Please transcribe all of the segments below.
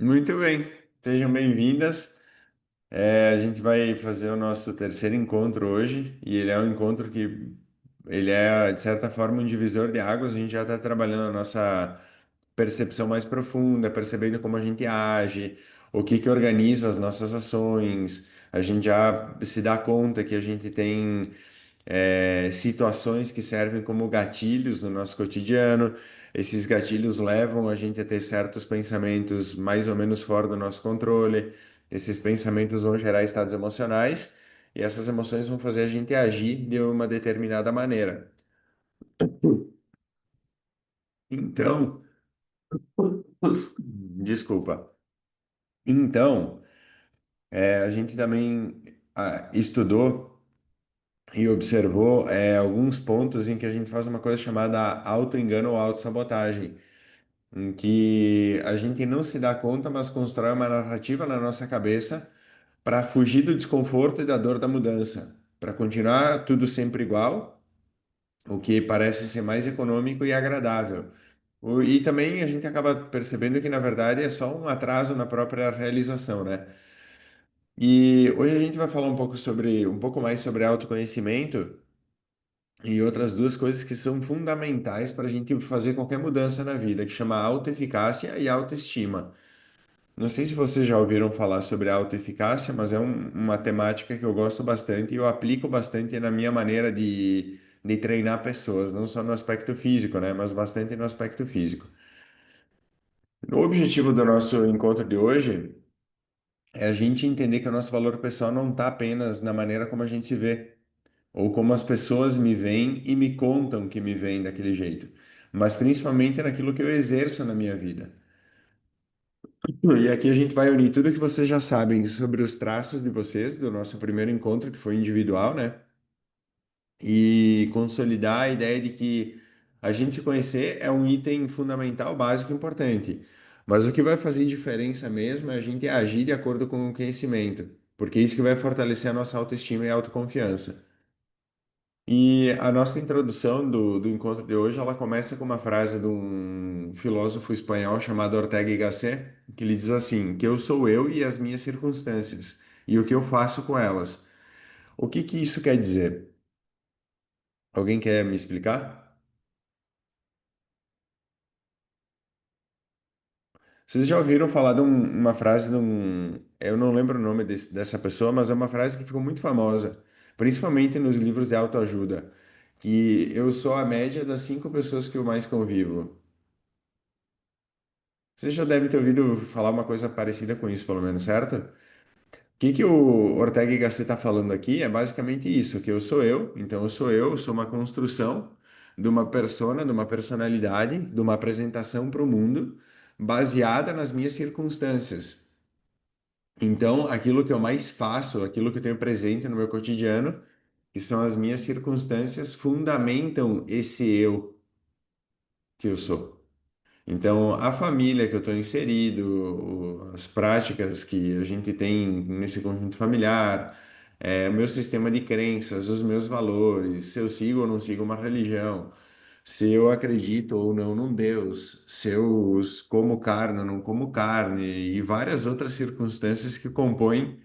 Muito bem, sejam bem-vindas. A gente vai fazer o nosso terceiro encontro hoje e ele é um encontro que ele é, de certa forma, um divisor de águas. A gente já está trabalhando a nossa percepção mais profunda, percebendo como a gente age, o que que organiza as nossas ações. A gente já se dá conta que a gente tem situações que servem como gatilhos no nosso cotidiano. Esses gatilhos levam a gente a ter certos pensamentos mais ou menos fora do nosso controle. Esses pensamentos vão gerar estados emocionais e essas emoções vão fazer a gente agir de uma determinada maneira. Então, desculpa. Então, a gente também estudou e observou alguns pontos em que a gente faz uma coisa chamada auto-engano ou autossabotagem, em que a gente não se dá conta, mas constrói uma narrativa na nossa cabeça para fugir do desconforto e da dor da mudança, para continuar tudo sempre igual, o que parece ser mais econômico e agradável. E também a gente acaba percebendo que, na verdade, é só um atraso na própria realização, né? E hoje a gente vai falar um pouco mais sobre autoconhecimento e outras duas coisas que são fundamentais para a gente fazer qualquer mudança na vida, que chama autoeficácia e autoestima. Não sei se vocês já ouviram falar sobre autoeficácia, mas é uma temática que eu gosto bastante e eu aplico bastante na minha maneira de treinar pessoas, não só no aspecto físico, né, mas bastante no aspecto físico. O objetivo do nosso encontro de hoje é a gente entender que o nosso valor pessoal não está apenas na maneira como a gente se vê, ou como as pessoas me veem e me contam que me veem daquele jeito, mas principalmente naquilo que eu exerço na minha vida. E aqui a gente vai unir tudo que vocês já sabem sobre os traços de vocês, do nosso primeiro encontro, que foi individual, né? E consolidar a ideia de que a gente se conhecer é um item fundamental, básico, importante. Mas o que vai fazer diferença mesmo é a gente agir de acordo com o conhecimento, porque é isso que vai fortalecer a nossa autoestima e autoconfiança. E a nossa introdução do encontro de hoje, ela começa com uma frase de um filósofo espanhol chamado Ortega y Gasset, que ele diz assim, que eu sou eu e as minhas circunstâncias, e o que eu faço com elas. O que que isso quer dizer? Alguém quer me explicar? Vocês já ouviram falar de uma frase de um... Eu não lembro o nome dessa pessoa, mas é uma frase que ficou muito famosa, principalmente nos livros de autoajuda, que eu sou a média das 5 pessoas que eu mais convivo. Você já deve ter ouvido falar uma coisa parecida com isso, pelo menos, certo? O que que o Ortega y Gasset está falando aqui é basicamente isso, que eu sou eu, então eu sou uma construção de uma persona, de uma personalidade, de uma apresentação para o mundo, baseada nas minhas circunstâncias. Então, aquilo que eu mais faço, aquilo que eu tenho presente no meu cotidiano, que são as minhas circunstâncias, fundamentam esse eu que eu sou. Então, a família que eu estou inserido, as práticas que a gente tem nesse conjunto familiar, o meu sistema de crenças, os meus valores, se eu sigo ou não sigo uma religião, se eu acredito ou não num Deus, se eu como carne ou não como carne, e várias outras circunstâncias que compõem,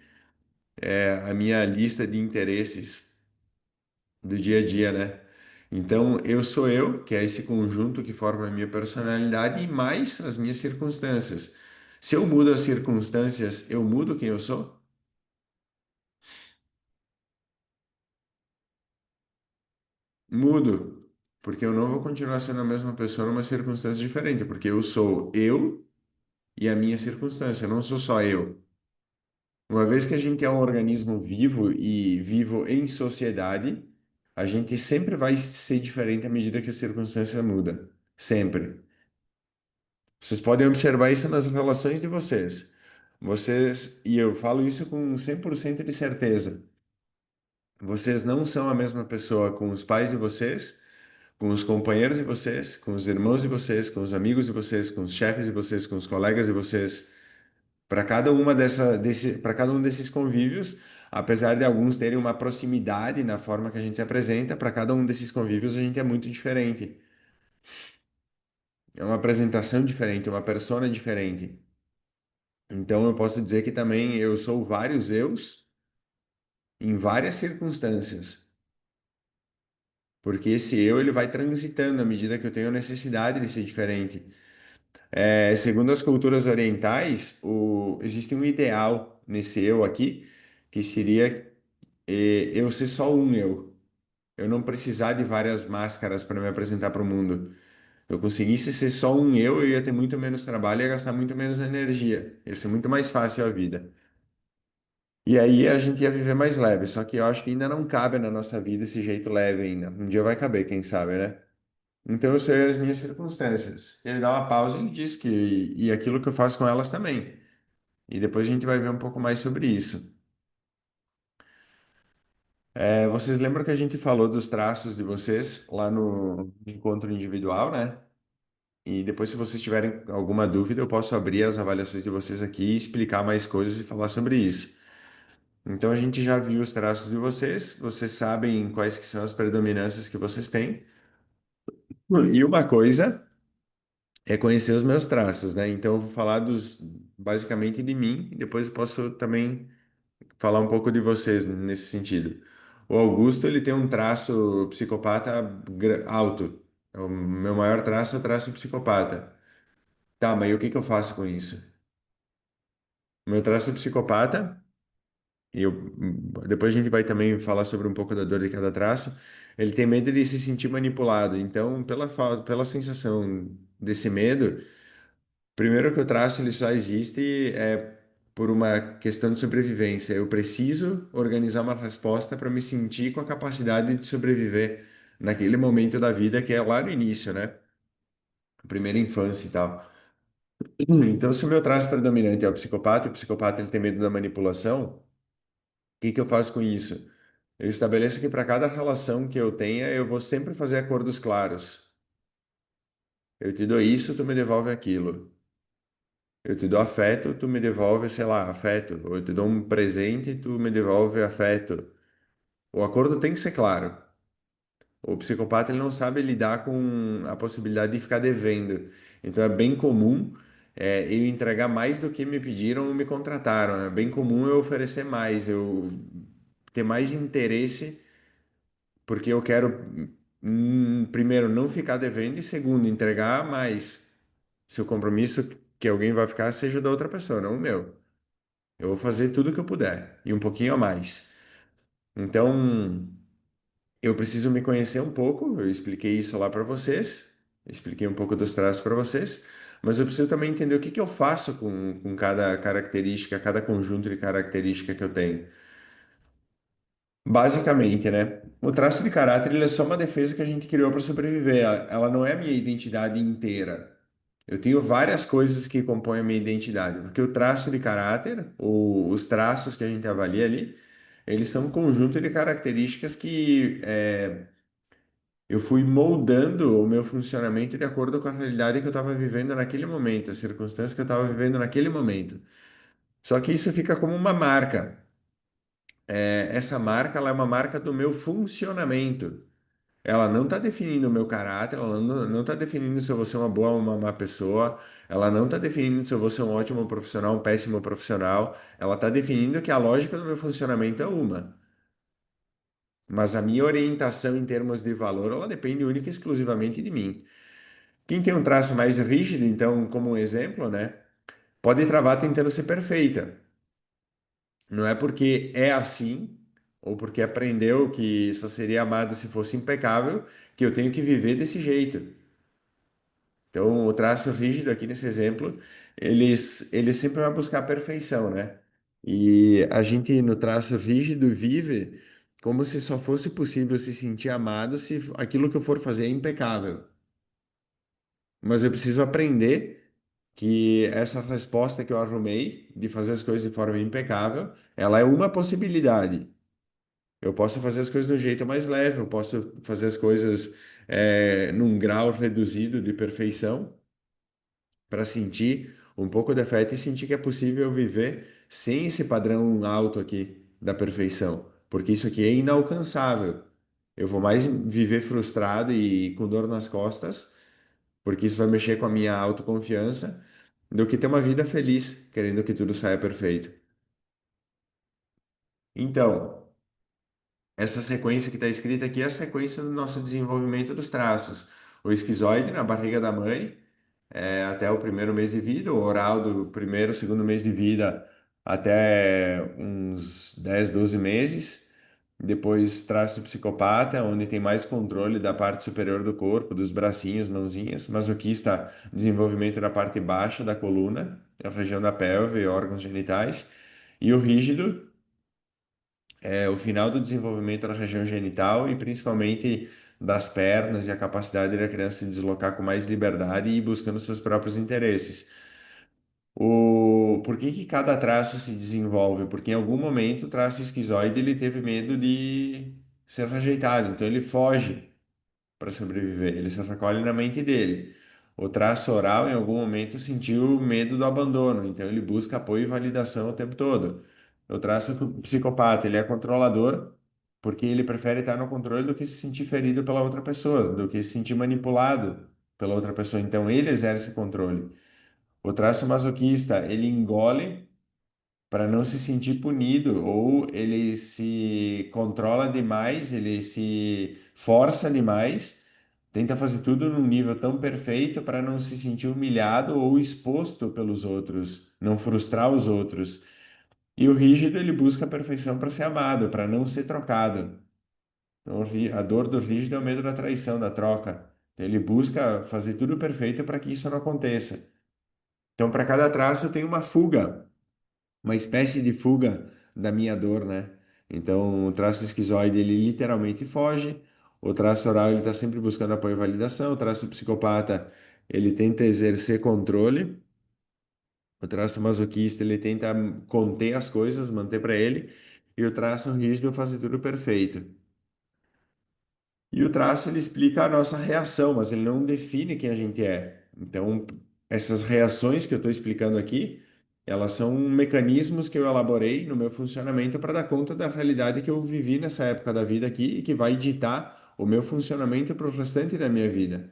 a minha lista de interesses do dia a dia, né? Então, eu sou eu, que é esse conjunto que forma a minha personalidade, e mais as minhas circunstâncias. Se eu mudo as circunstâncias, eu mudo quem eu sou? Mudo, porque eu não vou continuar sendo a mesma pessoa numa circunstância diferente, porque eu sou eu e a minha circunstância, eu não sou só eu. Uma vez que a gente é um organismo vivo e vivo em sociedade, a gente sempre vai ser diferente à medida que a circunstância muda. Sempre. Vocês podem observar isso nas relações de vocês. Vocês, e eu falo isso com 100% de certeza, vocês não são a mesma pessoa com os pais de vocês, com os companheiros de vocês, com os irmãos de vocês, com os amigos de vocês, com os chefes de vocês, com os colegas de vocês. Para cada um desses convívios, apesar de alguns terem uma proximidade na forma que a gente se apresenta, para cada um desses convívios a gente é muito diferente. É uma apresentação diferente, uma persona diferente. Então eu posso dizer que também eu sou vários eus em várias circunstâncias, porque esse eu ele vai transitando à medida que eu tenho necessidade de ser diferente. Segundo as culturas orientais, existe um ideal nesse eu aqui, que seria eu ser só um eu. Eu não precisar de várias máscaras para me apresentar para o mundo. Eu conseguisse ser só um eu ia ter muito menos trabalho e ia gastar muito menos energia. Ia ser muito mais fácil a vida. E aí a gente ia viver mais leve. Só que eu acho que ainda não cabe na nossa vida esse jeito leve ainda. Um dia vai caber, quem sabe, né? Então eu sei as minhas circunstâncias. Ele dá uma pausa e diz que e aquilo que eu faço com elas também. E depois a gente vai ver um pouco mais sobre isso. Vocês lembram que a gente falou dos traços de vocês lá no encontro individual, né? E depois, se vocês tiverem alguma dúvida, eu posso abrir as avaliações de vocês aqui, explicar mais coisas e falar sobre isso. Então, a gente já viu os traços de vocês, vocês sabem quais que são as predominâncias que vocês têm. E uma coisa é conhecer os meus traços, né? Então, eu vou falar basicamente de mim, e depois eu posso também falar um pouco de vocês nesse sentido. O Augusto, ele tem um traço psicopata alto. O meu maior traço é o traço psicopata. Tá, mas e o que que eu faço com isso? O meu traço psicopata, e depois a gente vai também falar sobre um pouco da dor de cada traço. Ele tem medo de se sentir manipulado. Então, pela sensação desse medo, primeiro que o traço ele só existe por uma questão de sobrevivência. Eu preciso organizar uma resposta para me sentir com a capacidade de sobreviver naquele momento da vida que é lá no início, né? A primeira infância e tal. Então, se o meu traço predominante é o psicopata ele tem medo da manipulação, o que que eu faço com isso? Eu estabeleço que para cada relação que eu tenha, eu vou sempre fazer acordos claros. Eu te dou isso, tu me devolve aquilo. Eu te dou afeto, tu me devolve, sei lá, afeto. Ou eu te dou um presente, tu me devolve afeto. O acordo tem que ser claro. O psicopata ele não sabe lidar com a possibilidade de ficar devendo. Então é bem comum eu entregar mais do que me pediram ou me contrataram. É bem comum eu oferecer mais, eu ter mais interesse, porque eu quero, primeiro, não ficar devendo e segundo, entregar mais. Se o compromisso que alguém vai ficar seja da outra pessoa, não o meu. Eu vou fazer tudo o que eu puder e um pouquinho a mais. Então, eu preciso me conhecer um pouco. Eu expliquei isso lá para vocês, expliquei um pouco dos traços para vocês, mas eu preciso também entender o que que eu faço com cada característica, cada conjunto de característica que eu tenho. Basicamente, né? O traço de caráter ele é só uma defesa que a gente criou para sobreviver. Ela não é a minha identidade inteira. Eu tenho várias coisas que compõem a minha identidade, porque o traço de caráter, os traços que a gente avalia ali, eles são um conjunto de características que eu fui moldando o meu funcionamento de acordo com a realidade que eu estava vivendo naquele momento, as circunstâncias que eu estava vivendo naquele momento. Só que isso fica como uma marca. Essa marca, ela é uma marca do meu funcionamento. Ela não está definindo o meu caráter, ela não está definindo se eu vou ser uma boa ou uma má pessoa, ela não está definindo se eu vou ser um ótimo profissional, um péssimo profissional, ela está definindo que a lógica do meu funcionamento é uma. Mas a minha orientação em termos de valor, ela depende única e exclusivamente de mim. Quem tem um traço mais rígido, então, como um exemplo, né, pode travar tentando ser perfeita. Não é porque é assim, ou porque aprendeu que só seria amada se fosse impecável, que eu tenho que viver desse jeito. Então, o traço rígido aqui nesse exemplo, ele sempre vai buscar a perfeição, né? E a gente no traço rígido vive como se só fosse possível se sentir amado se aquilo que eu for fazer é impecável. Mas eu preciso aprender que essa resposta que eu arrumei de fazer as coisas de forma impecável, ela é uma possibilidade. Eu posso fazer as coisas do jeito mais leve, eu posso fazer as coisas num grau reduzido de perfeição para sentir um pouco de afeto e sentir que é possível viver sem esse padrão alto aqui da perfeição, porque isso aqui é inalcançável. Eu vou mais viver frustrado e com dor nas costas, porque isso vai mexer com a minha autoconfiança, do que ter uma vida feliz, querendo que tudo saia perfeito. Então, essa sequência que está escrita aqui é a sequência do nosso desenvolvimento dos traços. O esquizoide na barriga da mãe, até o primeiro mês de vida, o oral do primeiro, segundo mês de vida até uns 10, 12 meses. Depois traço psicopata, onde tem mais controle da parte superior do corpo, dos bracinhos, mãozinhas. Masoquista, desenvolvimento da parte baixa da coluna, a região da pelve, órgãos genitais. E o rígido, o final do desenvolvimento da região genital e principalmente das pernas e a capacidade da criança se deslocar com mais liberdade e ir buscando seus próprios interesses. Por que que cada traço se desenvolve? Porque em algum momento o traço esquizoide ele teve medo de ser rejeitado, então ele foge para sobreviver, ele se recolhe na mente dele. O traço oral, em algum momento, sentiu medo do abandono, então ele busca apoio e validação o tempo todo. O traço psicopata, ele é controlador, porque ele prefere estar no controle do que se sentir ferido pela outra pessoa, do que se sentir manipulado pela outra pessoa. Então ele exerce controle. O traço masoquista, ele engole para não se sentir punido, ou ele se controla demais, ele se força demais, tenta fazer tudo num nível tão perfeito para não se sentir humilhado ou exposto pelos outros, não frustrar os outros. E o rígido, ele busca a perfeição para ser amado, para não ser trocado. Então, a dor do rígido é o medo da traição, da troca. Então, ele busca fazer tudo perfeito para que isso não aconteça. Então, para cada traço tem uma fuga, uma espécie de fuga da minha dor, né? Então, o traço esquizoide, ele literalmente foge. O traço oral, ele está sempre buscando apoio e validação. O traço psicopata, ele tenta exercer controle. O traço masoquista, ele tenta conter as coisas, manter para ele. E o traço rígido, fazer tudo perfeito. E o traço, ele explica a nossa reação, mas ele não define quem a gente é. Então, essas reações que eu estou explicando aqui, elas são mecanismos que eu elaborei no meu funcionamento para dar conta da realidade que eu vivi nessa época da vida aqui e que vai ditar o meu funcionamento para o restante da minha vida.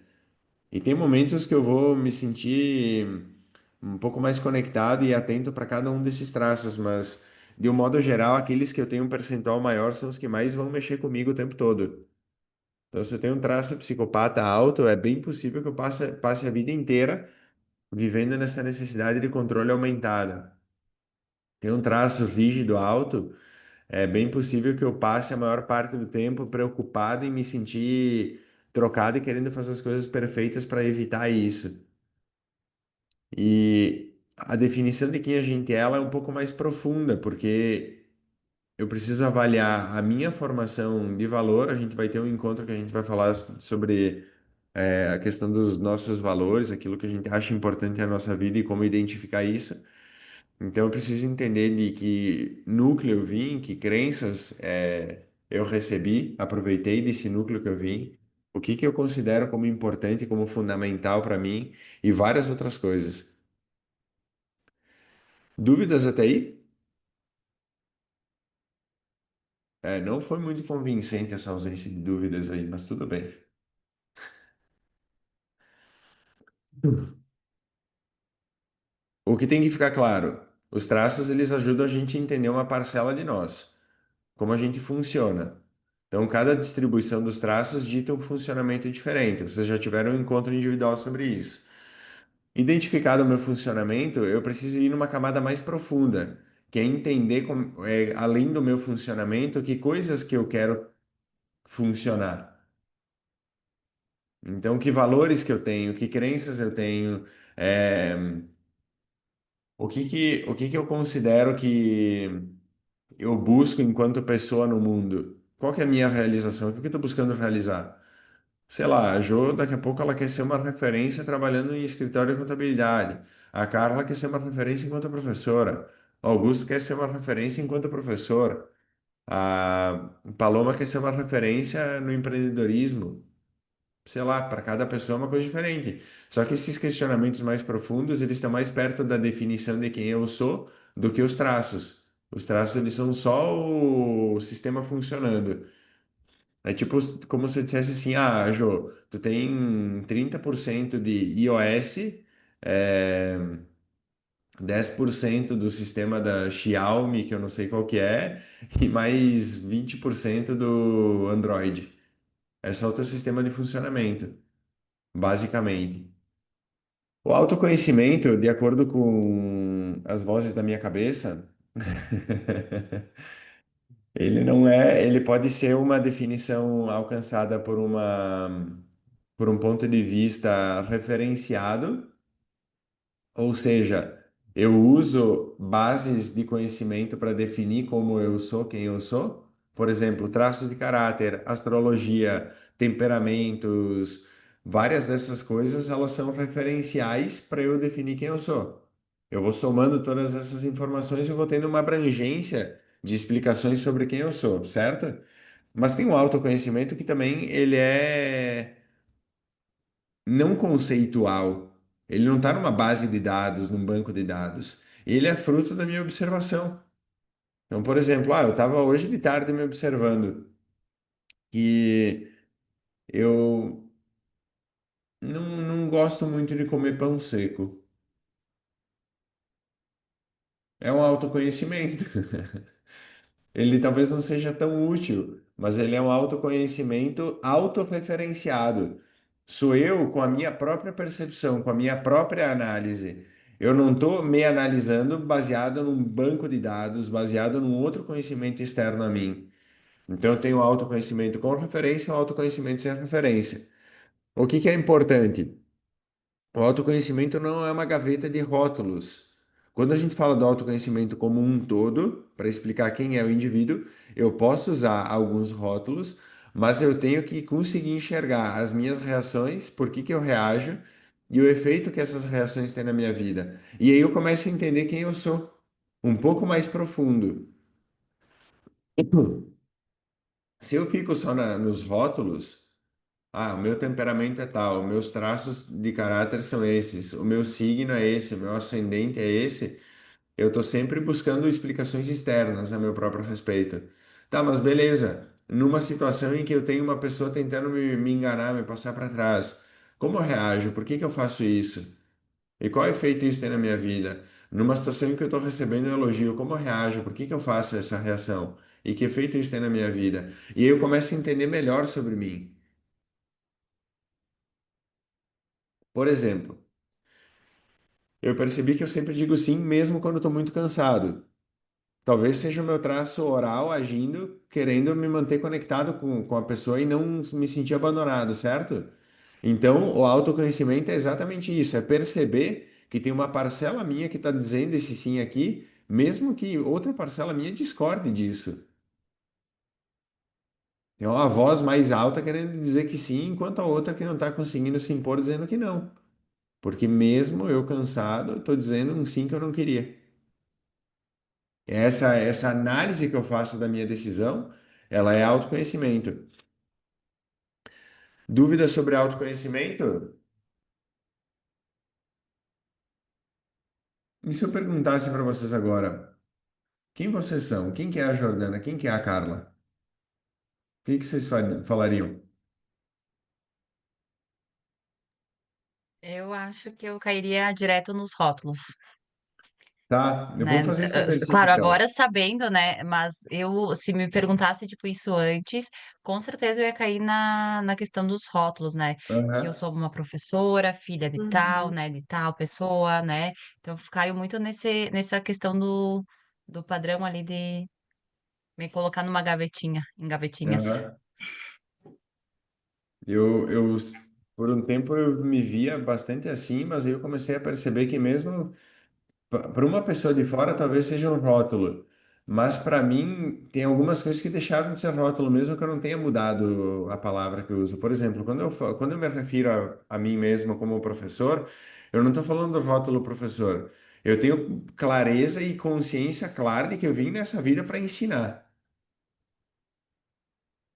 E tem momentos que eu vou me sentir um pouco mais conectado e atento para cada um desses traços, mas de um modo geral, aqueles que eu tenho um percentual maior são os que mais vão mexer comigo o tempo todo. Então, se eu tenho um traço psicopata alto, é bem possível que eu passe a vida inteira vivendo nessa necessidade de controle aumentada. Tem um traço rígido alto, é bem possível que eu passe a maior parte do tempo preocupado em me sentir trocado e querendo fazer as coisas perfeitas para evitar isso. E a definição de quem a gente é, ela é um pouco mais profunda, porque eu preciso avaliar a minha formação de valor. A gente vai ter um encontro que a gente vai falar sobre a questão dos nossos valores, aquilo que a gente acha importante na nossa vida e como identificar isso. Então, eu preciso entender de que núcleo eu vim, que crenças eu recebi, aproveitei desse núcleo que eu vim, o que que eu considero como importante, como fundamental para mim e várias outras coisas. Dúvidas até aí? Não foi muito convincente essa ausência de dúvidas aí, mas tudo bem. O que tem que ficar claro, os traços eles ajudam a gente a entender uma parcela de nós, como a gente funciona. Então, cada distribuição dos traços dita um funcionamento diferente. Vocês já tiveram um encontro individual sobre isso. Identificado o meu funcionamento, eu preciso ir numa camada mais profunda, que é entender, além do meu funcionamento, que coisas que eu quero funcionar. Então, que valores que eu tenho, que crenças eu tenho, é, o que que eu considero que eu busco enquanto pessoa no mundo? Qual que é a minha realização? O que que eu estou buscando realizar? Sei lá, a Jo, daqui a pouco ela quer ser uma referência trabalhando em escritório de contabilidade. A Carla quer ser uma referência enquanto professora. O Augusto quer ser uma referência enquanto professor. A Paloma quer ser uma referência no empreendedorismo. Sei lá, para cada pessoa é uma coisa diferente. Só que esses questionamentos mais profundos, eles estão mais perto da definição de quem eu sou do que os traços. Os traços, eles são só o sistema funcionando. É tipo como se eu dissesse assim, Jô, tu tem 30% de iOS, 10% do sistema da Xiaomi, que eu não sei qual que é, e mais 20% do Android. É só o teu sistema de funcionamento, basicamente. O autoconhecimento, de acordo com as vozes da minha cabeça, ele não é, ele pode ser uma definição alcançada por um ponto de vista referenciado. Ou seja, eu uso bases de conhecimento para definir como eu sou, quem eu sou. Por exemplo, traços de caráter, astrologia, temperamentos, várias dessas coisas, elas são referenciais para eu definir quem eu sou. Eu vou somando todas essas informações e vou tendo uma abrangência de explicações sobre quem eu sou, certo? Mas tem um autoconhecimento que também ele é não conceitual. Ele não está numa base de dados, num banco de dados. Ele é fruto da minha observação. Então, por exemplo, eu estava hoje de tarde me observando que eu não gosto muito de comer pão seco. É um autoconhecimento. Ele talvez não seja tão útil, mas ele é um autoconhecimento autorreferenciado. Sou eu com a minha própria percepção, com a minha própria análise. Eu não estou me analisando baseado num banco de dados, baseado num outro conhecimento externo a mim. Então, eu tenho autoconhecimento com referência e autoconhecimento sem referência. O que que é importante? O autoconhecimento não é uma gaveta de rótulos. Quando a gente fala do autoconhecimento como um todo, para explicar quem é o indivíduo, eu posso usar alguns rótulos, mas eu tenho que conseguir enxergar as minhas reações, por que que eu reajo e o efeito que essas reações têm na minha vida. E aí eu começo a entender quem eu sou, um pouco mais profundo. Se eu fico só nos rótulos, o meu temperamento é tal, meus traços de caráter são esses, o meu signo é esse, o meu ascendente é esse. Eu estou sempre buscando explicações externas a meu próprio respeito. Tá, mas beleza. Numa situação em que eu tenho uma pessoa tentando me enganar, me passar para trás, como eu reajo? Por que que eu faço isso? E qual efeito isso tem na minha vida? Numa situação em que eu estou recebendo um elogio, como eu reajo? Por que que eu faço essa reação? E que efeito isso tem na minha vida? E aí eu começo a entender melhor sobre mim. Por exemplo, eu percebi que eu sempre digo sim, mesmo quando estou muito cansado. Talvez seja o meu traço oral agindo, querendo me manter conectado com a pessoa e não me sentir abandonado, certo? Então, o autoconhecimento é exatamente isso, é perceber que tem uma parcela minha que está dizendo esse sim aqui, mesmo que outra parcela minha discorde disso. Tem uma voz mais alta querendo dizer que sim, enquanto a outra que não está conseguindo se impor dizendo que não. Porque mesmo eu cansado, estou dizendo um sim que eu não queria. Essa análise que eu faço da minha decisão, ela é autoconhecimento. Dúvidas sobre autoconhecimento? E se eu perguntasse para vocês agora, quem vocês são? Quem que é a Jordana? Quem que é a Carla? O que que vocês falariam? Eu acho que eu cairia direto nos rótulos, Tá, eu vou né? fazer esse exercício Claro, então. agora sabendo, né? Mas eu, se me perguntasse, tipo, isso antes, com certeza eu ia cair na questão dos rótulos, né? Que eu Aham. sou uma professora, filha de tal, né? De tal pessoa, né? Então, eu caio muito nessa questão do padrão ali de me colocar numa gavetinha, em gavetinhas. Aham. Eu, por um tempo eu me via bastante assim, mas aí eu comecei a perceber que mesmo para uma pessoa de fora talvez seja um rótulo, mas para mim tem algumas coisas que deixaram de ser rótulo, mesmo que eu não tenha mudado a palavra que eu uso. Por exemplo, quando eu me refiro a mim mesmo como professor, eu não estou falando do rótulo professor. Eu tenho clareza e consciência clara de que eu vim nessa vida para ensinar.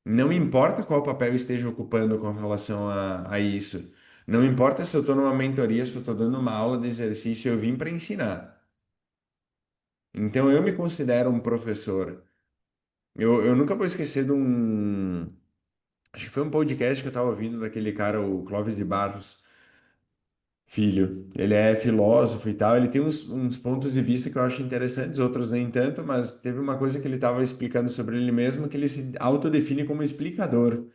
Não importa qual papel eu esteja ocupando com relação a isso. Não importa se eu estou numa mentoria, se eu estou dando uma aula de exercício, eu vim para ensinar. Então eu me considero um professor. Eu nunca vou esquecer de um. Acho que foi um podcast que eu estava ouvindo daquele cara, o Clóvis de Barros, Filho, ele é filósofo e tal, ele tem uns pontos de vista que eu acho interessantes, outros nem tanto, mas teve uma coisa que ele estava explicando sobre ele mesmo, que ele se autodefine como explicador.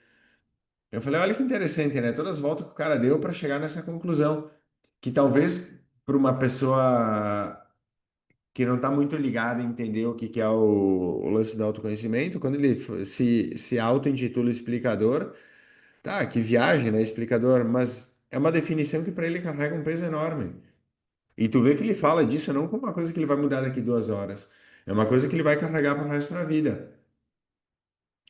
Eu falei, olha que interessante, né? Todas as voltas que o cara deu para chegar nessa conclusão, que talvez para uma pessoa que não está muito ligada em entender o que que é o lance do autoconhecimento, quando ele se auto-intitula explicador, tá, que viagem, né? Explicador, mas é uma definição que para ele carrega um peso enorme. E tu vê que ele fala disso não como uma coisa que ele vai mudar daqui 2 horas. É uma coisa que ele vai carregar para o resto da vida.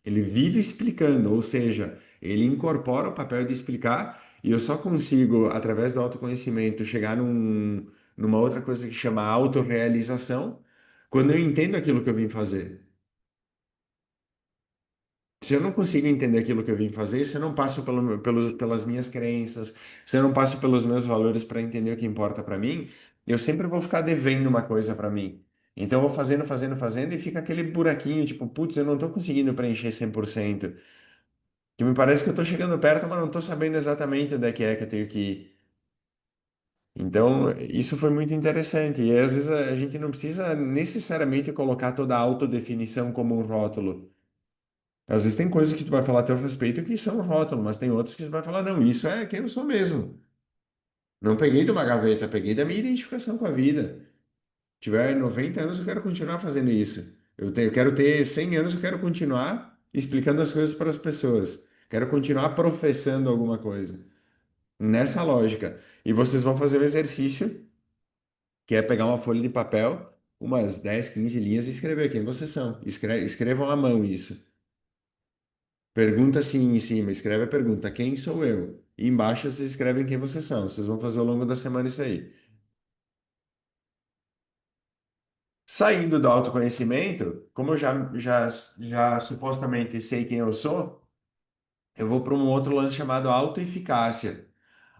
Ele vive explicando, ou seja, ele incorpora o papel de explicar e eu só consigo, através do autoconhecimento, chegar numa outra coisa que chama autorrealização, quando eu entendo aquilo que eu vim fazer. Se eu não consigo entender aquilo que eu vim fazer, se eu não passo pelas minhas crenças, se eu não passo pelos meus valores para entender o que importa para mim, eu sempre vou ficar devendo uma coisa para mim. Então eu vou fazendo, fazendo, fazendo e fica aquele buraquinho, tipo, putz, eu não estou conseguindo preencher 100%. Que me parece que eu estou chegando perto, mas não estou sabendo exatamente onde é que eu tenho que ir. Então, isso foi muito interessante. E às vezes a gente não precisa necessariamente colocar toda a autodefinição como um rótulo. Às vezes tem coisas que tu vai falar a teu respeito que são rótulo, mas tem outras que tu vai falar, não, isso é quem eu sou mesmo. Não peguei de uma gaveta, peguei da minha identificação com a vida. Tiver 90 anos, eu quero continuar fazendo isso. Eu quero ter 100 anos, eu quero continuar explicando as coisas para as pessoas. Quero continuar professando alguma coisa. Nessa lógica. E vocês vão fazer um exercício, que é pegar uma folha de papel, umas 10, 15 linhas e escrever quem vocês são. Escrevam à mão isso. Pergunta assim em cima, escreve a pergunta, quem sou eu? E embaixo vocês escrevem quem vocês são. Vocês vão fazer ao longo da semana isso aí. Saindo do autoconhecimento, como eu já supostamente sei quem eu sou, eu vou para um outro lance chamado autoeficácia.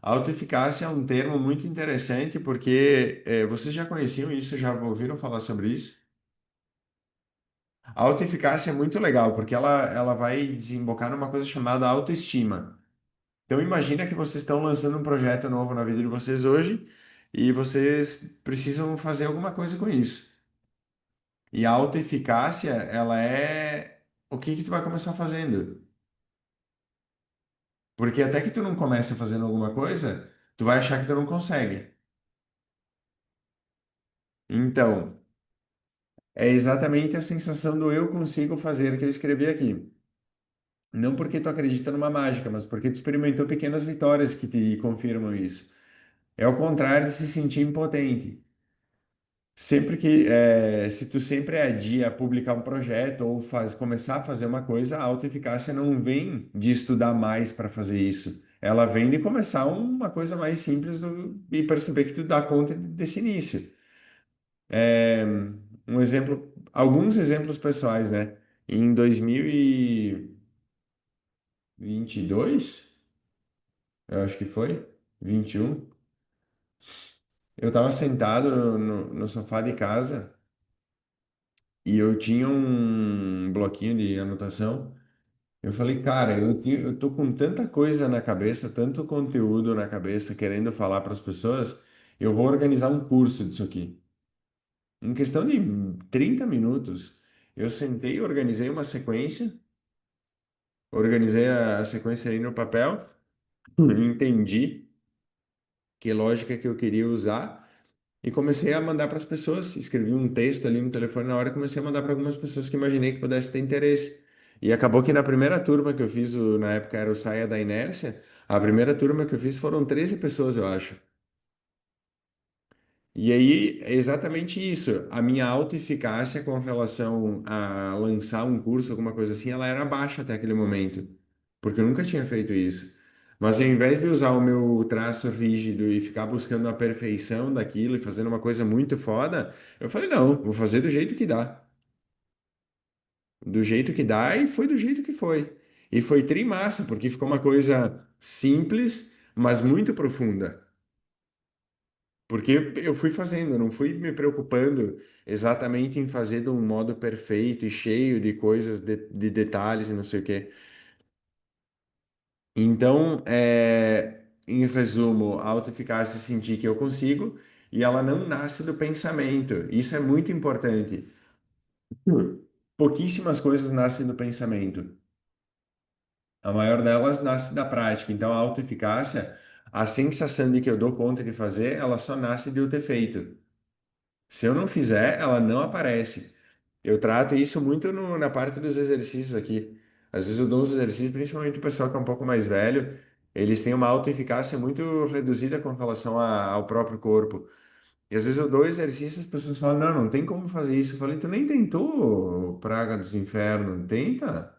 Autoeficácia é um termo muito interessante porque vocês já conheciam isso, já ouviram falar sobre isso? A autoeficácia é muito legal porque ela vai desembocar numa coisa chamada autoestima. Então imagina que vocês estão lançando um projeto novo na vida de vocês hoje e vocês precisam fazer alguma coisa com isso. E a autoeficácia, ela é o que que tu vai começar fazendo. Porque até que tu não comece fazendo alguma coisa, tu vai achar que tu não consegue. Então, é exatamente a sensação do eu consigo fazer que eu escrevi aqui. Não porque tu acredita numa mágica, mas porque tu experimentou pequenas vitórias que te confirmam isso. É o contrário de se sentir impotente. Se tu sempre adia publicar um projeto ou começar a fazer uma coisa, a autoeficácia não vem de estudar mais para fazer isso. Ela vem de começar uma coisa mais simples e perceber que tu dá conta desse início. É, alguns exemplos pessoais, né? Em 2022, eu acho que foi, 21, eu estava sentado no sofá de casa e eu tinha um bloquinho de anotação. Eu falei, cara, eu tô com tanta coisa na cabeça, tanto conteúdo na cabeça, querendo falar para as pessoas, eu vou organizar um curso disso aqui. Em questão de 30 minutos, eu sentei, organizei uma sequência, organizei a sequência ali no papel, entendi que lógica que eu queria usar e comecei a mandar para as pessoas. Escrevi um texto ali no telefone na hora e comecei a mandar para algumas pessoas que imaginei que pudesse ter interesse. E acabou que na primeira turma que eu fiz, na época era o Saia da Inércia, a primeira turma que eu fiz foram 13 pessoas, eu acho. E aí é exatamente isso. A minha autoeficácia com relação a lançar um curso, alguma coisa assim, ela era baixa até aquele momento, porque eu nunca tinha feito isso. Mas ao invés de usar o meu traço rígido e ficar buscando a perfeição daquilo e fazendo uma coisa muito foda, eu falei, não, vou fazer do jeito que dá. Do jeito que dá e foi do jeito que foi. E foi trimassa, porque ficou uma coisa simples, mas muito profunda. Porque eu fui fazendo, eu não fui me preocupando exatamente em fazer de um modo perfeito e cheio de coisas, de detalhes e não sei o quê. Então, em resumo, a autoeficácia é sentir que eu consigo e ela não nasce do pensamento. Isso é muito importante. Pouquíssimas coisas nascem do pensamento. A maior delas nasce da prática. Então, a autoeficácia, a sensação de que eu dou conta de fazer, ela só nasce de eu ter feito. Se eu não fizer, ela não aparece. Eu trato isso muito na parte dos exercícios aqui. Às vezes eu dou uns exercícios, principalmente o pessoal que é um pouco mais velho, eles têm uma autoeficácia muito reduzida com relação ao próprio corpo. E às vezes eu dou exercícios, as pessoas falam, não, não tem como fazer isso. Eu falei, tu nem tentou, praga dos infernos, tenta.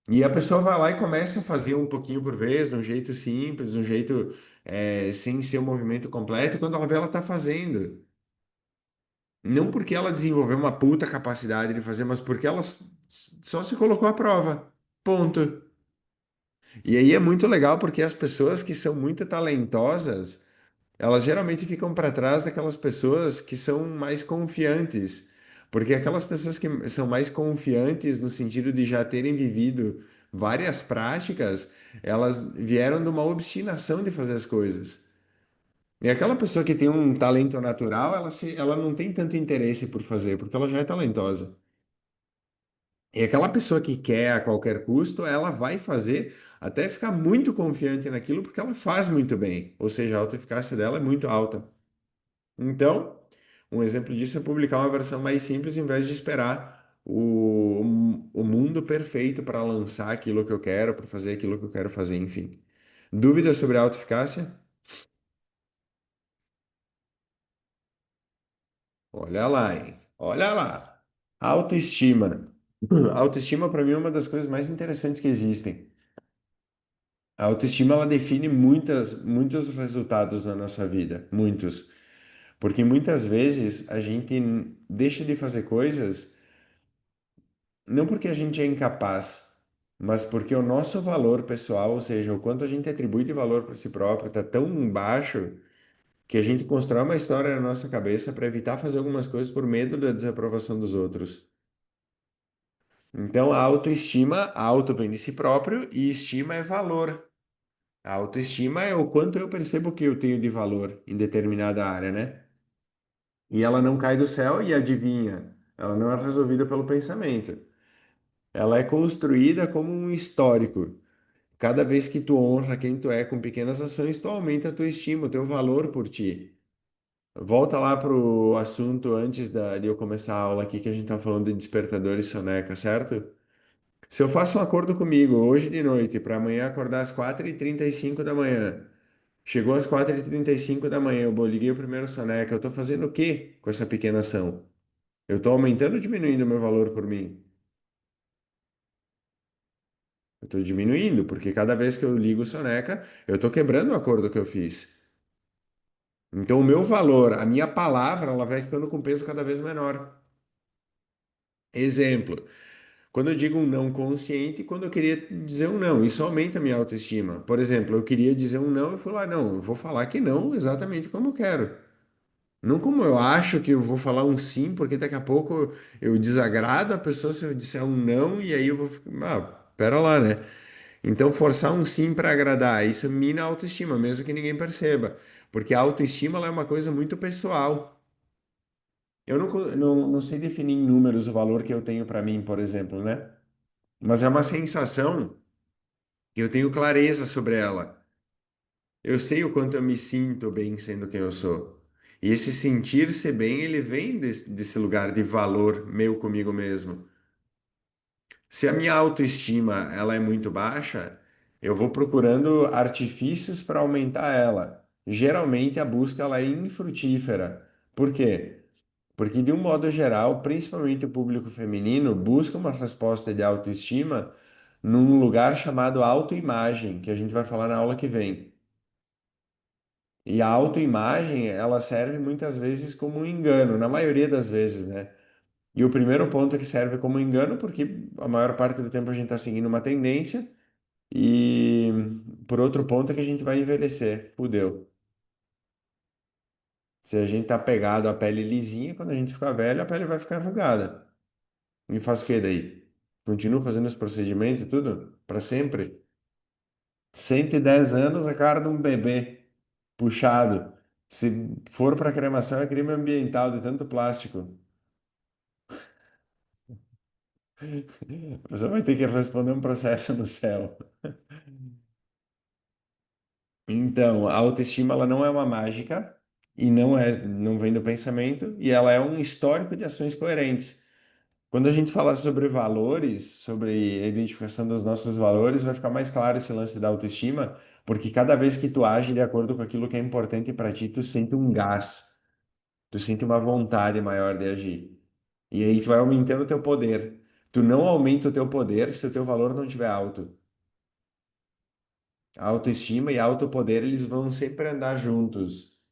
E a pessoa vai lá e começa a fazer um pouquinho por vez, de um jeito simples, de um jeito sem ser um movimento completo, e quando ela vê, ela está fazendo. Não porque ela desenvolveu uma puta capacidade de fazer, mas porque ela só se colocou à prova. Ponto. E aí é muito legal porque as pessoas que são muito talentosas, elas geralmente ficam para trás daquelas pessoas que são mais confiantes. Porque aquelas pessoas que são mais confiantes no sentido de já terem vivido várias práticas, elas vieram de uma obstinação de fazer as coisas. E aquela pessoa que tem um talento natural, ela não tem tanto interesse por fazer, porque ela já é talentosa. E aquela pessoa que quer a qualquer custo, ela vai fazer até ficar muito confiante naquilo, porque ela faz muito bem. Ou seja, a autoeficácia dela é muito alta. Então, um exemplo disso é publicar uma versão mais simples em vez de esperar o mundo perfeito para lançar aquilo que eu quero, para fazer aquilo que eu quero fazer, enfim. Dúvidas sobre a autoeficácia? Olha lá, hein? Olha lá. Autoestima. Autoestima, para mim, é uma das coisas mais interessantes que existem. A autoestima, ela define muitos resultados na nossa vida. Muitos. Porque muitas vezes a gente deixa de fazer coisas não porque a gente é incapaz, mas porque o nosso valor pessoal, ou seja, o quanto a gente atribui de valor para si próprio, está tão baixo que a gente constrói uma história na nossa cabeça para evitar fazer algumas coisas por medo da desaprovação dos outros. Então, a autoestima, auto vem de si próprio e estima é valor. A autoestima é o quanto eu percebo que eu tenho de valor em determinada área, né? E ela não cai do céu e adivinha, ela não é resolvida pelo pensamento. Ela é construída como um histórico. Cada vez que tu honra quem tu é com pequenas ações, tu aumenta a tua estima, o teu valor por ti. Volta lá pro assunto antes de eu começar a aula aqui que a gente tá falando de despertador e soneca, certo? Se eu faço um acordo comigo hoje de noite para amanhã acordar às 4h35 da manhã, chegou às 4h35 da manhã, eu liguei o primeiro soneca, eu estou fazendo o quê com essa pequena ação? Eu estou aumentando ou diminuindo o meu valor por mim? Eu estou diminuindo, porque cada vez que eu ligo o soneca, eu estou quebrando o acordo que eu fiz. Então, o meu valor, a minha palavra, ela vai ficando com peso cada vez menor. Exemplo. Quando eu digo um não consciente, quando eu queria dizer um não, isso aumenta a minha autoestima. Por exemplo, eu queria dizer um não e fui lá, não, eu vou falar que não exatamente como eu quero. Não como eu acho que eu vou falar um sim, porque daqui a pouco eu desagrado a pessoa se eu disser um não e aí eu vou ficar, pera lá, né? Então, forçar um sim para agradar, isso mina a autoestima, mesmo que ninguém perceba. Porque a autoestima ela é uma coisa muito pessoal. Eu não sei definir em números o valor que eu tenho para mim, por exemplo, né? Mas é uma sensação que eu tenho clareza sobre ela. Eu sei o quanto eu me sinto bem sendo quem eu sou. E esse sentir-se bem, ele vem desse lugar de valor meu comigo mesmo. Se a minha autoestima ela é muito baixa, eu vou procurando artifícios para aumentar ela. Geralmente a busca ela é infrutífera. Por quê? Porque de um modo geral, principalmente o público feminino busca uma resposta de autoestima num lugar chamado autoimagem, que a gente vai falar na aula que vem. E a autoimagem, ela serve muitas vezes como um engano, na maioria das vezes, né? E o primeiro ponto é que serve como engano, porque a maior parte do tempo a gente está seguindo uma tendência, e por outro ponto é que a gente vai envelhecer. Fudeu. Se a gente tá pegado à pele lisinha, quando a gente ficar velho, a pele vai ficar enrugada. E faz o quê daí? Continua fazendo os procedimentos e tudo? Para sempre? 110 anos, a cara de um bebê puxado. Se for para cremação, é crime ambiental de tanto plástico. Você vai ter que responder um processo no céu. Então, a autoestima ela não é uma mágica e não vem do pensamento e ela é um histórico de ações coerentes. Quando a gente fala sobre valores, sobre a identificação dos nossos valores, vai ficar mais claro esse lance da autoestima, porque cada vez que tu age de acordo com aquilo que é importante para ti, tu sente um gás, tu sente uma vontade maior de agir. E aí tu vai aumentando o teu poder. Tu não aumenta o teu poder se o teu valor não estiver alto. A autoestima e alto poder, eles vão sempre andar juntos.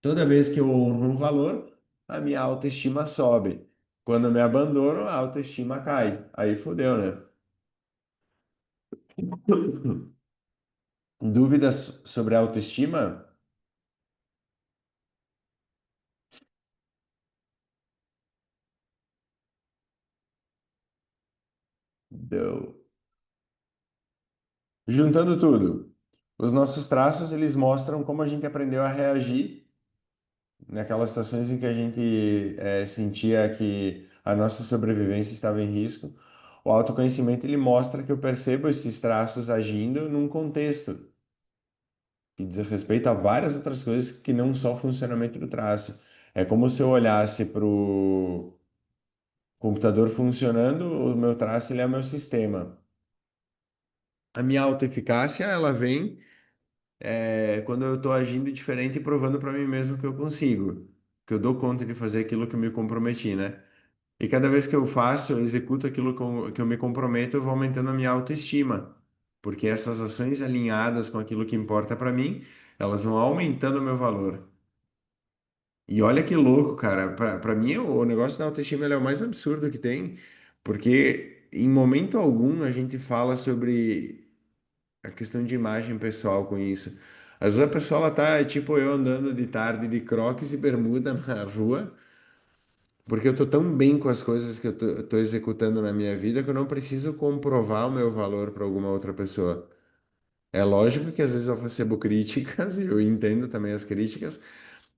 Toda vez que eu honro um valor, a minha autoestima sobe. Quando eu me abandono, a autoestima cai. Aí fodeu, né? Dúvidas sobre a autoestima? Deu. Juntando tudo, os nossos traços, eles mostram como a gente aprendeu a reagir naquelas situações em que a gente sentia que a nossa sobrevivência estava em risco. O autoconhecimento, ele mostra que eu percebo esses traços agindo num contexto que diz respeito a várias outras coisas que não só o funcionamento do traço. É como se eu olhasse para o computador funcionando, o meu traço ele é o meu sistema. A minha autoeficácia, ela vem quando eu estou agindo diferente e provando para mim mesmo que eu consigo, que eu dou conta de fazer aquilo que eu me comprometi, né? E cada vez que eu faço, eu executo aquilo que eu me comprometo, eu vou aumentando a minha autoestima, porque essas ações alinhadas com aquilo que importa para mim, elas vão aumentando o meu valor. E olha que louco, cara. Para mim, o negócio da autoestima ele é o mais absurdo que tem, porque em momento algum a gente fala sobre a questão de imagem pessoal com isso. Às vezes a pessoa ela tá, tipo eu andando de tarde de crocs e bermuda na rua, porque eu tô tão bem com as coisas que eu tô executando na minha vida que eu não preciso comprovar o meu valor para alguma outra pessoa. É lógico que às vezes eu recebo críticas e eu entendo também as críticas,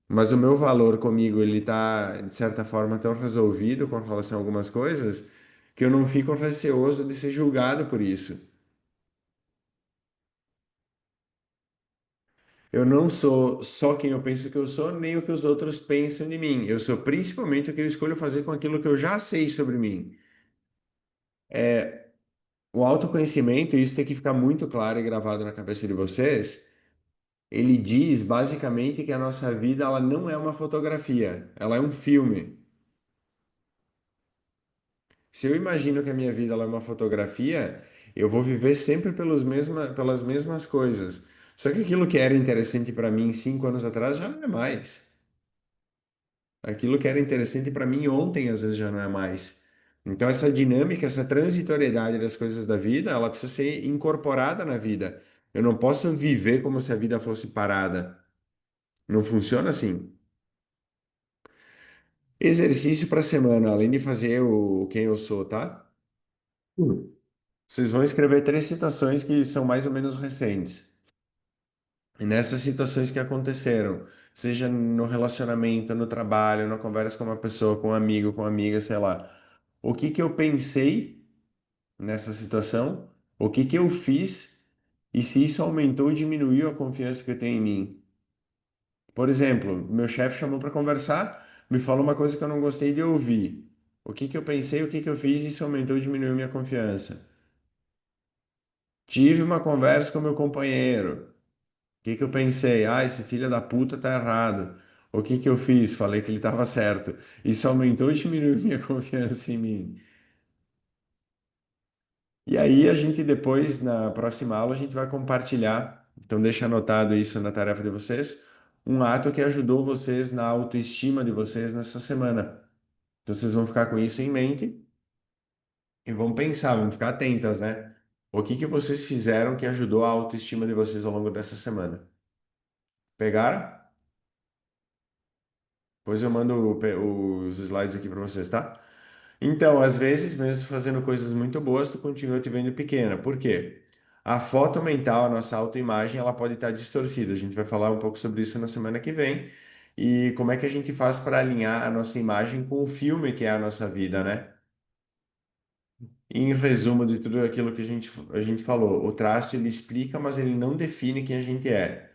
mas o meu valor comigo, ele tá, de certa forma, tão resolvido com relação a algumas coisas que eu não fico receoso de ser julgado por isso. Eu não sou só quem eu penso que eu sou, nem o que os outros pensam de mim. Eu sou principalmente o que eu escolho fazer com aquilo que eu já sei sobre mim. O autoconhecimento, e isso tem que ficar muito claro e gravado na cabeça de vocês, ele diz basicamente que a nossa vida ela não é uma fotografia, ela é um filme. Se eu imagino que a minha vida ela é uma fotografia, eu vou viver sempre pelas mesmas coisas. Só que aquilo que era interessante para mim 5 anos atrás já não é mais. Aquilo que era interessante para mim ontem, às vezes já não é mais. Então, essa dinâmica, essa transitoriedade das coisas da vida, ela precisa ser incorporada na vida. Eu não posso viver como se a vida fosse parada. Não funciona assim. Exercício para semana, além de fazer o quem eu sou, tá? Vocês vão escrever 3 situações que são mais ou menos recentes. E nessas situações que aconteceram, seja no relacionamento, no trabalho, na conversa com uma pessoa, com um amigo, com uma amiga, sei lá. O que que eu pensei nessa situação? O que que eu fiz? E se isso aumentou ou diminuiu a confiança que eu tenho em mim? Por exemplo, meu chefe chamou para conversar, me falou uma coisa que eu não gostei de ouvir. O que que eu pensei, o que que eu fiz? E isso aumentou ou diminuiu minha confiança? Tive uma conversa com meu companheiro. O que que eu pensei? Ah, esse filho da puta tá errado. O que que eu fiz? Falei que ele estava certo. Isso aumentou ou diminuiu minha confiança em mim? E aí a gente depois, na próxima aula, a gente vai compartilhar. Então deixa anotado isso na tarefa de vocês. Um ato que ajudou vocês na autoestima de vocês nessa semana. Então vocês vão ficar com isso em mente e vão pensar, vão ficar atentas, né? O que que vocês fizeram que ajudou a autoestima de vocês ao longo dessa semana? Pegaram? Depois eu mando os slides aqui para vocês, tá? Então, às vezes, mesmo fazendo coisas muito boas, tu continua te vendo pequena. Por quê? A foto mental, a nossa autoimagem, ela pode estar distorcida. A gente vai falar um pouco sobre isso na semana que vem. E como é que a gente faz para alinhar a nossa imagem com o filme que é a nossa vida, né? Em resumo de tudo aquilo que a gente falou, o traço ele explica, mas ele não define quem a gente é.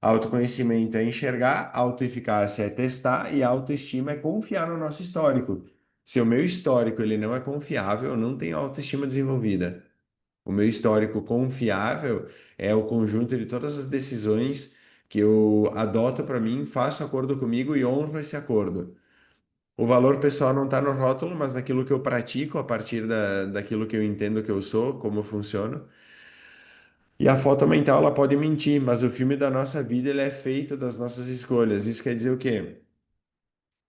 Autoconhecimento é enxergar, autoeficácia é testar e autoestima é confiar no nosso histórico. Se o meu histórico ele não é confiável, eu não tenho autoestima desenvolvida. O meu histórico confiável é o conjunto de todas as decisões que eu adoto para mim, faço acordo comigo e honro esse acordo. O valor pessoal não está no rótulo, mas naquilo que eu pratico a partir daquilo que eu entendo que eu sou, como eu funciono. E a foto mental, ela pode mentir, mas o filme da nossa vida, ele é feito das nossas escolhas. Isso quer dizer o quê?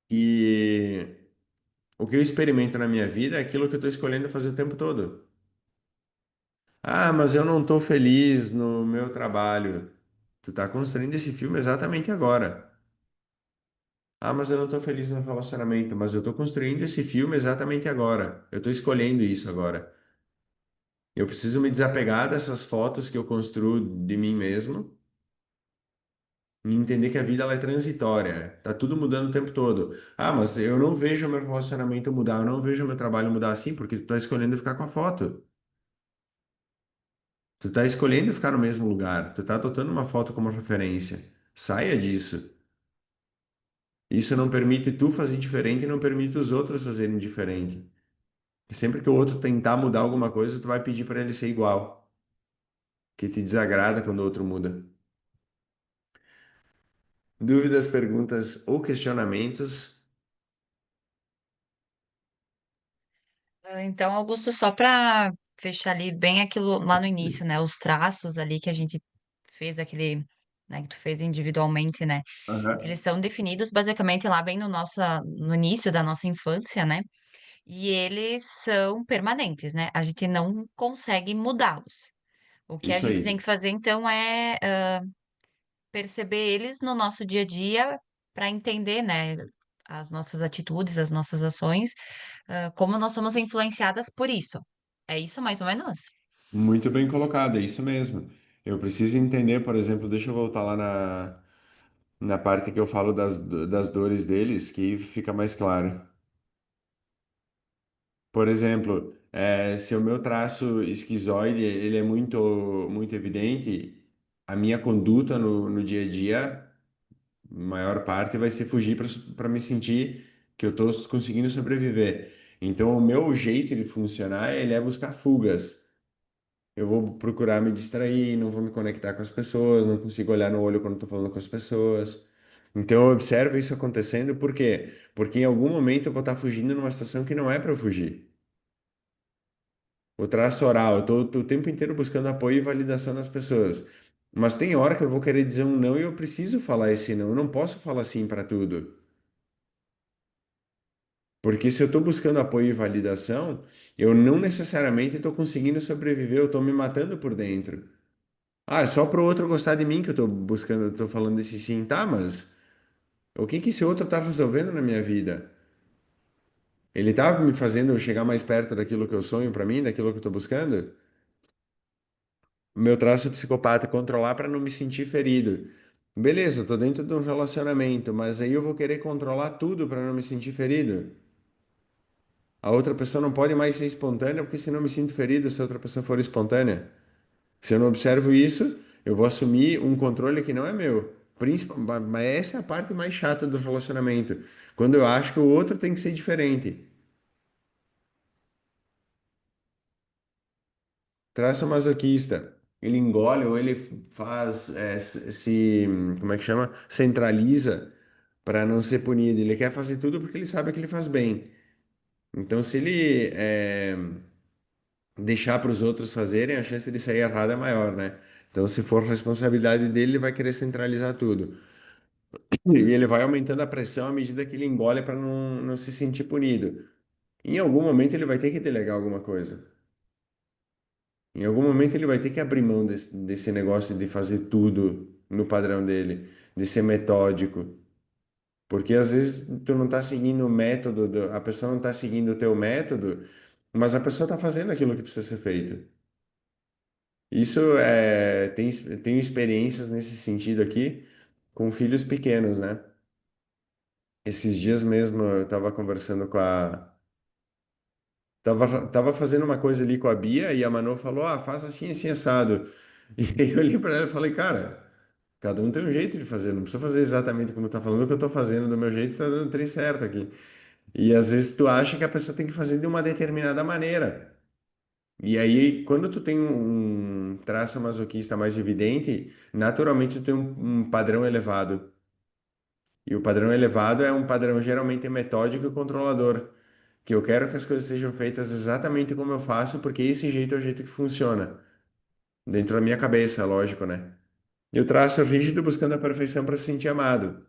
Que o que eu experimento na minha vida é aquilo que eu estou escolhendo fazer o tempo todo. Ah, mas eu não estou feliz no meu trabalho. Tu está construindo esse filme exatamente agora. Ah, mas eu não estou feliz no relacionamento, mas eu estou construindo esse filme exatamente agora. Eu estou escolhendo isso agora. Eu preciso me desapegar dessas fotos que eu construo de mim mesmo e entender que a vida ela é transitória. Tá tudo mudando o tempo todo. Ah, mas eu não vejo o meu relacionamento mudar, eu não vejo o meu trabalho mudar assim, porque tu tá escolhendo ficar com a foto. Tu tá escolhendo ficar no mesmo lugar. Tu tá adotando uma foto como referência. Saia disso. Isso não permite tu fazer diferente e não permite os outros fazerem diferente. E sempre que o outro tentar mudar alguma coisa, tu vai pedir para ele ser igual, que te desagrada quando o outro muda. Dúvidas, perguntas ou questionamentos? Então, Augusto, só para fechar ali bem aquilo lá no início, né? Os traços ali que a gente fez aquele, né, que tu fez individualmente, né? Aham. Eles são definidos basicamente lá bem no início da nossa infância, né? E eles são permanentes, né? A gente não consegue mudá-los. O que a Isso gente tem aí. que fazer, então, é perceber eles no nosso dia a dia para entender, né? As nossas atitudes, as nossas ações, como nós somos influenciadas por isso. É isso mais ou menos? Muito bem colocado, é isso mesmo. Eu preciso entender, por exemplo, deixa eu voltar lá na parte que eu falo das dores deles, que fica mais claro. Por exemplo, se o meu traço esquizoide ele é muito evidente, a minha conduta no dia a dia, maior parte, vai ser fugir para me sentir que eu estou conseguindo sobreviver. Então, o meu jeito de funcionar, ele é buscar fugas. Eu vou procurar me distrair, não vou me conectar com as pessoas, não consigo olhar no olho quando estou falando com as pessoas. Então eu observo isso acontecendo, por quê? Porque em algum momento eu vou estar fugindo numa situação que não é para eu fugir. O traço oral, eu estou o tempo inteiro buscando apoio e validação das pessoas. Mas tem hora que eu vou querer dizer um não e eu preciso falar esse não. Eu não posso falar sim para tudo. Porque se eu estou buscando apoio e validação, eu não necessariamente estou conseguindo sobreviver, eu estou me matando por dentro. Ah, é só pro outro gostar de mim que eu tô buscando, eu tô falando desse sim, tá? Mas o que que esse outro tá resolvendo na minha vida? Ele tá me fazendo chegar mais perto daquilo que eu sonho pra mim, daquilo que eu tô buscando? O meu traço psicopata é controlar pra não me sentir ferido. Beleza, eu tô dentro de um relacionamento, mas aí eu vou querer controlar tudo pra não me sentir ferido. A outra pessoa não pode mais ser espontânea porque senão eu me sinto ferido se a outra pessoa for espontânea. Se eu não observo isso, eu vou assumir um controle que não é meu. Mas essa é a parte mais chata do relacionamento. Quando eu acho que o outro tem que ser diferente. Traço masoquista. Ele engole ou ele faz, como é que chama? Centraliza para não ser punido. Ele quer fazer tudo porque ele sabe que ele faz bem. Então, se ele deixar para os outros fazerem, a chance de sair errado é maior, né? Então, se for responsabilidade dele, ele vai querer centralizar tudo. E ele vai aumentando a pressão à medida que ele engole para não se sentir punido. Em algum momento ele vai ter que delegar alguma coisa. Em algum momento ele vai ter que abrir mão desse negócio de fazer tudo no padrão dele, de ser metódico. Porque às vezes tu não está seguindo o método, a pessoa não está seguindo o teu método, mas a pessoa está fazendo aquilo que precisa ser feito. Isso tenho experiências nesse sentido aqui com filhos pequenos, né? Esses dias mesmo eu estava conversando com a. Tava fazendo uma coisa ali com a Bia e a Manu falou: Ah, faça assim, assim, assado. E aí eu olhei para ela e falei: Cara, cada um tem um jeito de fazer, não precisa fazer exatamente como tá falando, o que eu tô fazendo do meu jeito tá dando trem certo aqui. E às vezes tu acha que a pessoa tem que fazer de uma determinada maneira. E aí, quando tu tem um traço masoquista mais evidente, naturalmente tu tem um padrão elevado. E o padrão elevado é um padrão geralmente metódico e controlador, que eu quero que as coisas sejam feitas exatamente como eu faço, porque esse jeito é o jeito que funciona. Dentro da minha cabeça, lógico, né? E o traço rígido buscando a perfeição para se sentir amado.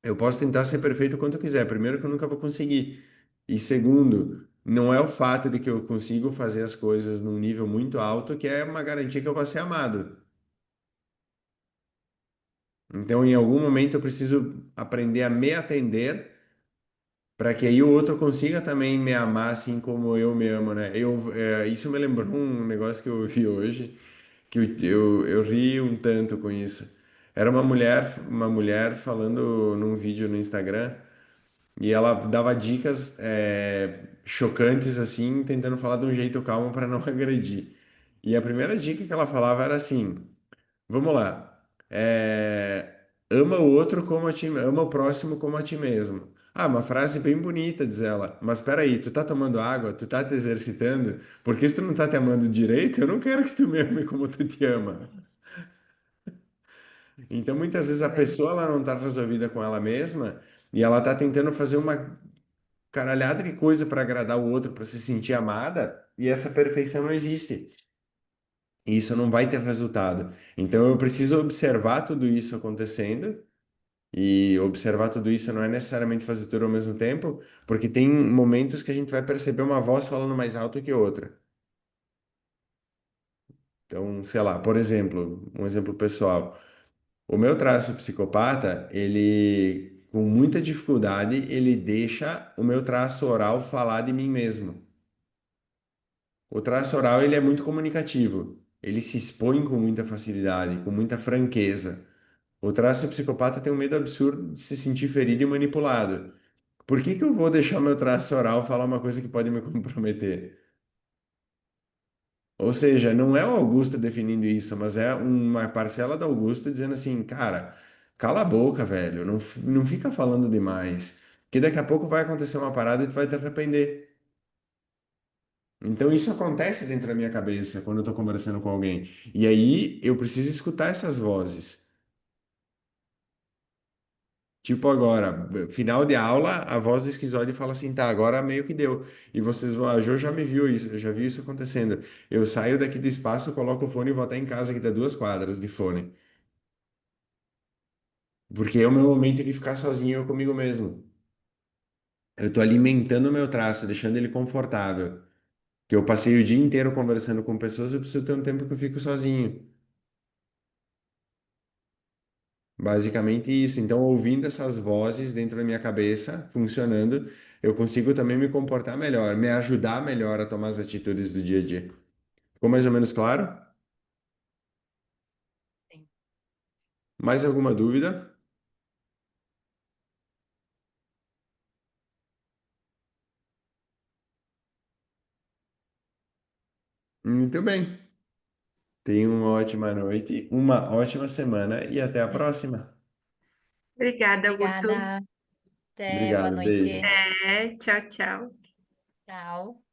Eu posso tentar ser perfeito o quanto eu quiser. Primeiro, que eu nunca vou conseguir. E segundo, não é o fato de que eu consigo fazer as coisas num nível muito alto que é uma garantia que eu vou ser amado. Então, em algum momento, eu preciso aprender a me atender para que aí o outro consiga também me amar assim como eu me amo, né? Isso me lembrou um negócio que eu vi hoje, que eu ri um tanto com isso. Era uma mulher falando num vídeo no Instagram. E ela dava dicas chocantes assim, tentando falar de um jeito calmo para não agredir. E a primeira dica que ela falava era assim: vamos lá, ama o outro como a ti, ama o próximo como a ti mesmo. Ah, uma frase bem bonita, diz ela. Mas espera aí, tu tá tomando água, tu tá te exercitando, porque se tu não tá te amando direito, eu não quero que tu me ame como tu te ama. Então, muitas vezes a É. pessoa ela não tá resolvida com ela mesma e ela tá tentando fazer uma caralhada de coisa para agradar o outro, para se sentir amada, e essa perfeição não existe. E isso não vai ter resultado. Então eu preciso observar tudo isso acontecendo, e observar tudo isso não é necessariamente fazer tudo ao mesmo tempo, porque tem momentos que a gente vai perceber uma voz falando mais alto que outra. Então, sei lá, por exemplo, um exemplo pessoal. O meu traço psicopata, ele, com muita dificuldade, ele deixa o meu traço oral falar de mim mesmo. O traço oral ele é muito comunicativo. Ele se expõe com muita facilidade, com muita franqueza. O traço psicopata tem um medo absurdo de se sentir ferido e manipulado. Por que que eu vou deixar meu traço oral falar uma coisa que pode me comprometer? Ou seja, não é o Augusto definindo isso, mas é uma parcela do Augusto dizendo assim, cara, cala a boca, velho, não fica falando demais, que daqui a pouco vai acontecer uma parada e tu vai te arrepender. Então isso acontece dentro da minha cabeça quando eu estou conversando com alguém. E aí eu preciso escutar essas vozes. Tipo agora, final de aula, a voz do esquizoide fala assim, tá, agora meio que deu. E vocês vão, a Jo já me viu isso, eu já vi isso acontecendo. Eu saio daqui do espaço, coloco o fone e vou até em casa que dá 2 quadras de fone. Porque é o meu momento de ficar sozinho eu comigo mesmo. Eu estou alimentando o meu traço, deixando ele confortável. Que eu passei o dia inteiro conversando com pessoas, eu preciso ter um tempo que eu fico sozinho. Basicamente isso. Então, ouvindo essas vozes dentro da minha cabeça, funcionando, eu consigo também me comportar melhor, me ajudar melhor a tomar as atitudes do dia a dia. Ficou mais ou menos claro? Sim. Mais alguma dúvida? Muito bem. Tenha uma ótima noite, uma ótima semana e até a próxima. Obrigada, Guto. Obrigada. Até, boa Obrigado, beijo. noite. É, tchau, tchau. Tchau.